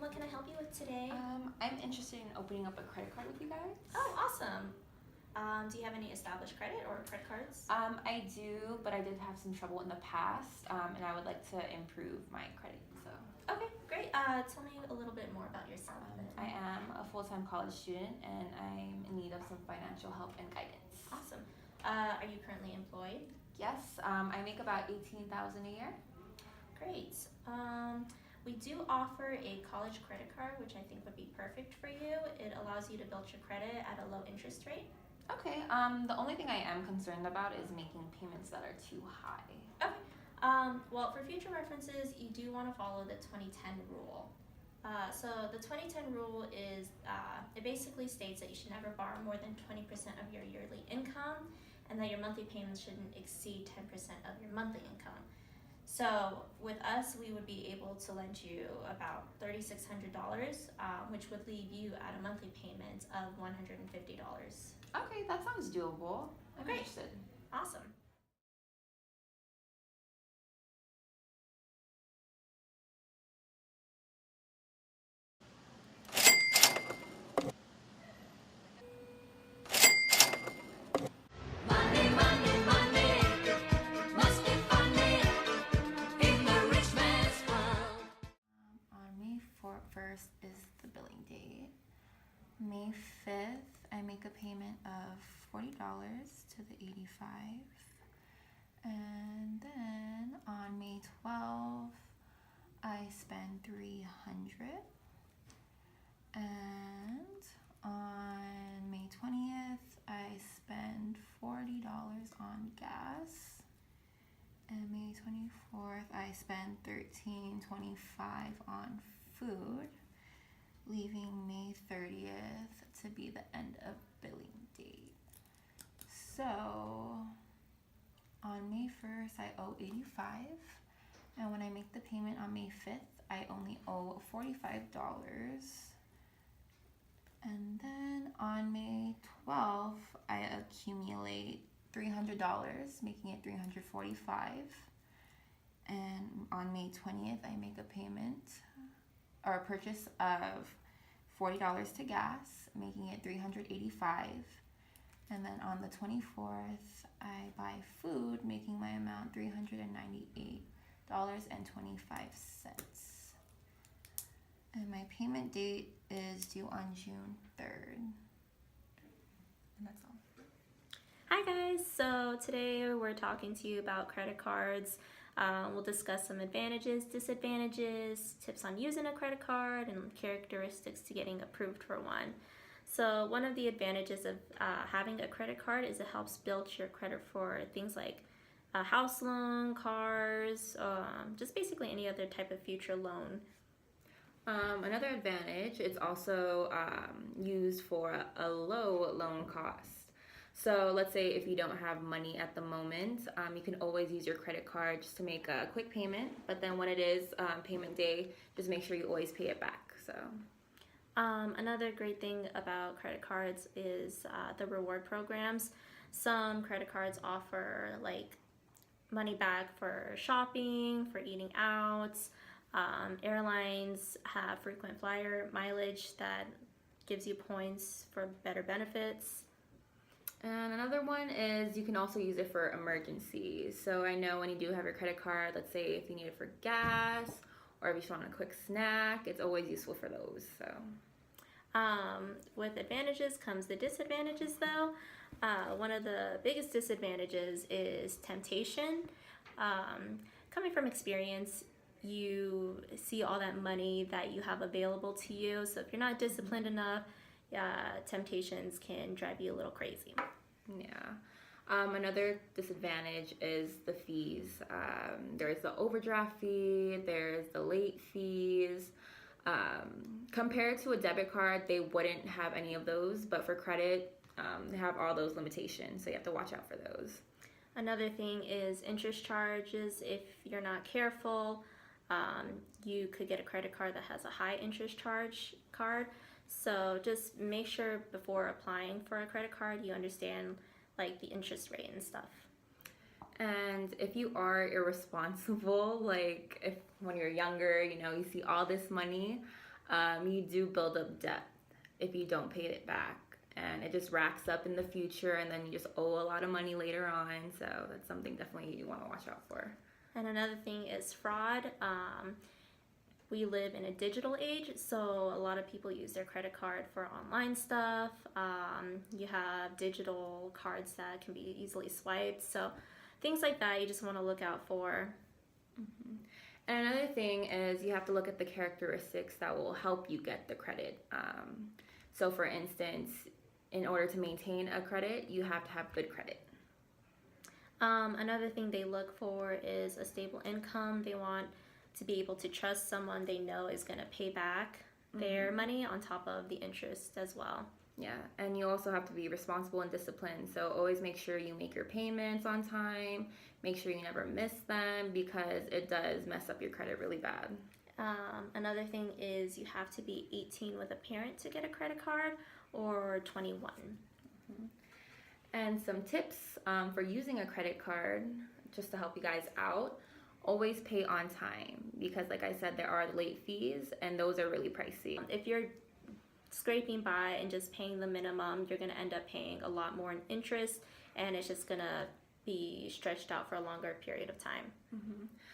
what can I help you with today? I'm interested in opening up a credit card with you guys. Oh, awesome. Do you have any established credit or credit cards? I do, but I did have some trouble in the past, and I would like to improve my credit. So, Okay, great. Tell me a little bit more about yourself. I am a full-time college student, and I'm in need of some financial help and guidance. Awesome. Are you currently employed? Yes, I make about $18,000 a year. Great. We do offer a college credit card, which I think would be perfect for you. It allows you to build your credit at a low interest rate. Okay. The only thing I am concerned about is making payments that are too high. Okay. Well, for future references, you do want to follow the 2010 rule. So the 2010 rule is, it basically states that you should never borrow more than 20% of your yearly income, and that your monthly payments shouldn't exceed 10% of your monthly income. So with us, we would be able to lend you about $3,600, which would leave you at a monthly payment of $150. Okay, that sounds doable. I'm Great. interested. Awesome. Money, money, money must be funny in the rich man's world. On May 1st is the billing date. May 5th, I make a payment of $40 to the 85. And then on May 12th, I spend $300. And on May 20th, I spend $40 on gas. And May 24th, I spend $13.25 on food, leaving May 30th to be the end of billing date. So on May 1st, I owe $85, and when I make the payment on May 5th, I only owe $45. And then on May 12th, I accumulate $300, making it $345. And on May 20th, I make a payment or a purchase of $40 to gas, making it $385. And then on the 24th, I buy food, making my amount $398.25. And my payment date is due on June 3rd. And that's all. Hi guys, so today we're talking to you about credit cards. We'll discuss some advantages, disadvantages, tips on using a credit card, and characteristics to getting approved for one. So one of the advantages of having a credit card is it helps build your credit for things like a house loan, cars, just basically any other type of future loan. Another advantage, it's also used for a low loan cost. So let's say if you don't have money at the moment, you can always use your credit card just to make a quick payment. But then when it is payment day, just make sure you always pay it back. So Another great thing about credit cards is the reward programs. Some credit cards offer like money back for shopping, for eating out. Airlines have frequent flyer mileage that gives you points for better benefits. And another one is you can also use it for emergencies. So I know when you do have your credit card, let's say if you need it for gas or if you just want a quick snack, it's always useful for those. So With advantages comes the disadvantages though. One of the biggest disadvantages is temptation. Coming from experience, you see all that money that you have available to you. So if you're not disciplined enough, temptations can drive you a little crazy. yeah. Another disadvantage is the fees. There's the overdraft fee, there's the late fees. Compared to a debit card, they wouldn't have any of those, but for credit, they have all those limitations, so you have to watch out for those. Another thing is interest charges. If you're not careful, you could get a credit card that has a high interest charge card. So just make sure before applying for a credit card, you understand like the interest rate and stuff. And if you are irresponsible, like if when you're younger, you see all this money, you do build up debt if you don't pay it back. And it just racks up in the future, and then you just owe a lot of money later on. So that's something definitely you want to watch out for. And another thing is fraud. We live in a digital age, so a lot of people use their credit card for online stuff. You have digital cards that can be easily swiped. So things like that you just want to look out for. And another thing is you have to look at the characteristics that will help you get the credit. So for instance, in order to maintain a credit, you have to have good credit. Another thing they look for is a stable income. They want to be able to trust someone they know is going to pay back their money on top of the interest as well. Yeah, and you also have to be responsible and disciplined. So always make sure you make your payments on time. Make sure you never miss them, because it does mess up your credit really bad. Another thing is you have to be 18 with a parent to get a credit card, or 21. And some tips for using a credit card, just to help you guys out. Always pay on time, because like I said, there are late fees, and those are really pricey. If you're scraping by and just paying the minimum, you're going to end up paying a lot more in interest, and it's just going to be stretched out for a longer period of time.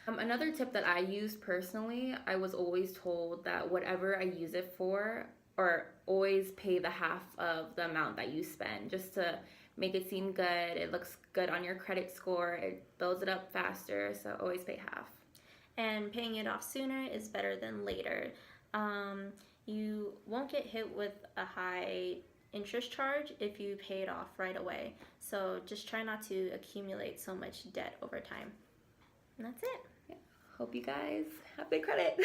Another tip that I use personally, I was always told that whatever I use it for, or always pay the half of the amount that you spend, just to make it seem good. It looks good on your credit score. It builds it up faster, so always pay half. And paying it off sooner is better than later. You won't get hit with a high interest charge if you pay it off right away. So just try not to accumulate so much debt over time. And that's it. Hope you guys have good credit.